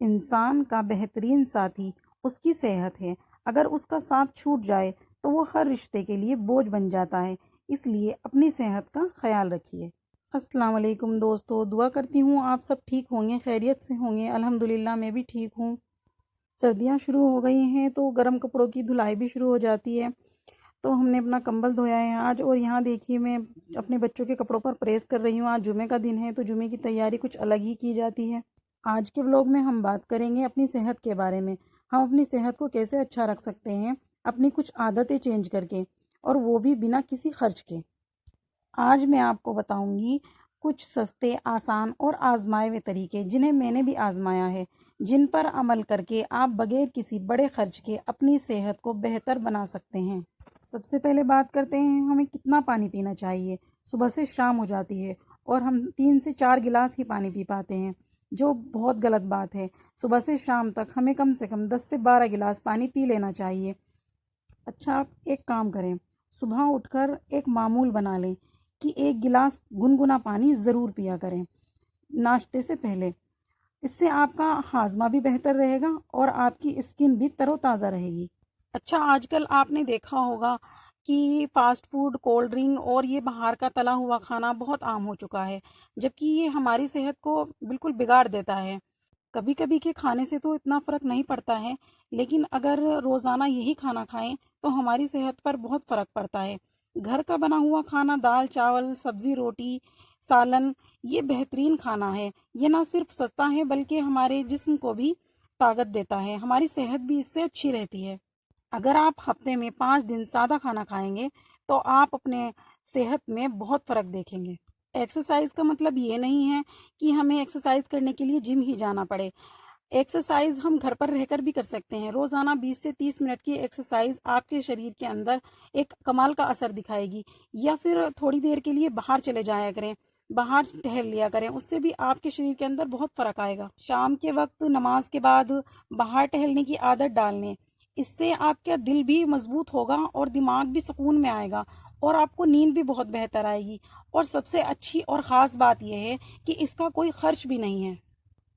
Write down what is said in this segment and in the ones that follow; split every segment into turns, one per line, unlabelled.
इंसान का बेहतरीन साथी उसकी सेहत है। अगर उसका साथ छूट जाए तो वो हर रिश्ते के लिए बोझ बन जाता है। इसलिए अपनी सेहत का ख्याल रखिए। अस्सलाम वालेकुम दोस्तों, दुआ करती हूँ आप सब ठीक होंगे, खैरियत से होंगे। अल्हम्दुलिल्लाह मैं भी ठीक हूँ। सर्दियाँ शुरू हो गई हैं तो गर्म कपड़ों की धुलाई भी शुरू हो जाती है। तो हमने अपना कंबल धोया है आज, और यहाँ देखिए मैं अपने बच्चों के कपड़ों पर प्रेस कर रही हूँ। आज जुमे का दिन है तो जुमे की तैयारी कुछ अलग ही की जाती है। आज के व्लॉग में हम बात करेंगे अपनी सेहत के बारे में। हम अपनी सेहत को कैसे अच्छा रख सकते हैं अपनी कुछ आदतें चेंज करके, और वो भी बिना किसी खर्च के। आज मैं आपको बताऊंगी कुछ सस्ते, आसान और आजमाए हुए तरीके जिन्हें मैंने भी आजमाया है, जिन पर अमल करके आप बगैर किसी बड़े खर्च के अपनी सेहत को बेहतर बना सकते हैं। सबसे पहले बात करते हैं हमें कितना पानी पीना चाहिए। सुबह से शाम हो जाती है और हम 3 से 4 गिलास ही पानी पी पाते हैं, जो बहुत गलत बात है। सुबह से शाम तक हमें कम से कम 10 से 12 गिलास पानी पी लेना चाहिए। अच्छा, आप एक काम करें, सुबह उठकर एक मामूल बना लें कि 1 गिलास गुनगुना पानी ज़रूर पिया करें नाश्ते से पहले। इससे आपका हाजमा भी बेहतर रहेगा और आपकी स्किन भी तरोताज़ा रहेगी। अच्छा, आजकल आपने देखा होगा कि फास्ट फूड, कोल्ड ड्रिंक और ये बाहर का तला हुआ खाना बहुत आम हो चुका है, जबकि ये हमारी सेहत को बिल्कुल बिगाड़ देता है। कभी कभी के खाने से तो इतना फ़र्क नहीं पड़ता है, लेकिन अगर रोज़ाना यही खाना खाएं तो हमारी सेहत पर बहुत फ़र्क पड़ता है। घर का बना हुआ खाना, दाल चावल, सब्ज़ी रोटी, सालन, ये बेहतरीन खाना है। ये ना सिर्फ सस्ता है बल्कि हमारे जिस्म को भी ताकत देता है। हमारी सेहत भी इससे अच्छी रहती है। अगर आप हफ्ते में 5 दिन सादा खाना खाएंगे तो आप अपने सेहत में बहुत फ़र्क देखेंगे। एक्सरसाइज का मतलब ये नहीं है कि हमें एक्सरसाइज करने के लिए जिम ही जाना पड़े। एक्सरसाइज हम घर पर रहकर भी कर सकते हैं। रोज़ाना 20 से 30 मिनट की एक्सरसाइज आपके शरीर के अंदर एक कमाल का असर दिखाएगी। या फिर थोड़ी देर के लिए बाहर चले जाया करें, बाहर टहल लिया करें, उससे भी आपके शरीर के अंदर बहुत फ़र्क आएगा। शाम के वक्त नमाज के बाद बाहर टहलने की आदत डाल लें। इससे आपका दिल भी मजबूत होगा और दिमाग भी सुकून में आएगा, और आपको नींद भी बहुत बेहतर आएगी। और सबसे अच्छी और ख़ास बात यह है कि इसका कोई खर्च भी नहीं है।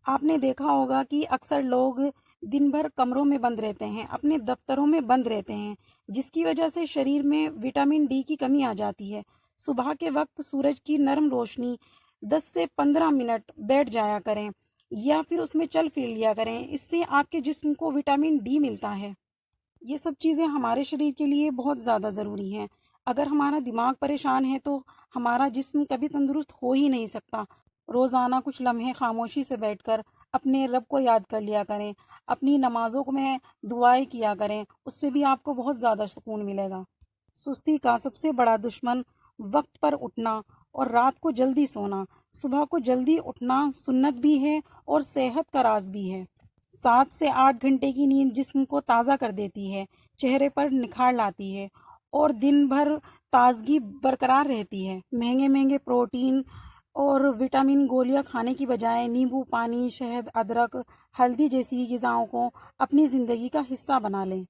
आपने देखा होगा कि अक्सर लोग दिन भर कमरों में बंद रहते हैं, अपने दफ्तरों में बंद रहते हैं, जिसकी वजह से शरीर में विटामिन डी की कमी आ जाती है। सुबह के वक्त सूरज की नरम रोशनी 10 से 15 मिनट बैठ जाया करें या फिर उसमें चल फिर लिया करें। इससे आपके जिस्म को विटामिन डी मिलता है। ये सब चीज़ें हमारे शरीर के लिए बहुत ज़्यादा ज़रूरी हैं। अगर हमारा दिमाग परेशान है तो हमारा जिस्म कभी तंदुरुस्त हो ही नहीं सकता। रोज़ाना कुछ लम्हे खामोशी से बैठकर अपने रब को याद कर लिया करें, अपनी नमाज़ों में दुआएं किया करें, उससे भी आपको बहुत ज़्यादा सुकून मिलेगा। सुस्ती का सबसे बड़ा दुश्मन वक्त पर उठना और रात को जल्दी सोना। सुबह को जल्दी उठना सुन्नत भी है और सेहत का राज भी है। 7 से 8 घंटे की नींद जिस्म को ताज़ा कर देती है, चेहरे पर निखार लाती है और दिन भर ताजगी बरकरार रहती है। महंगे महंगे प्रोटीन और विटामिन गोलियां खाने की बजाय नींबू पानी, शहद, अदरक, हल्दी जैसी ग़िज़ाओं को अपनी ज़िंदगी का हिस्सा बना लें।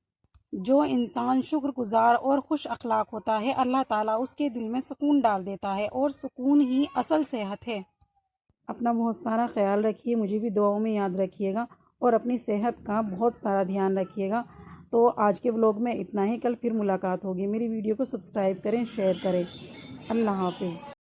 जो इंसान शुक्रगुजार और खुश अखलाक होता है, अल्लाह ताला उसके दिल में सुकून डाल देता है, और सुकून ही असल सेहत है। अपना बहुत सारा ख्याल रखिए, मुझे भी दुआओं में याद रखिएगा, और अपनी सेहत का बहुत सारा ध्यान रखिएगा। तो आज के व्लॉग में इतना ही। कल फिर मुलाकात होगी। मेरी वीडियो को सब्सक्राइब करें, शेयर करें। अल्लाह हाफिज़।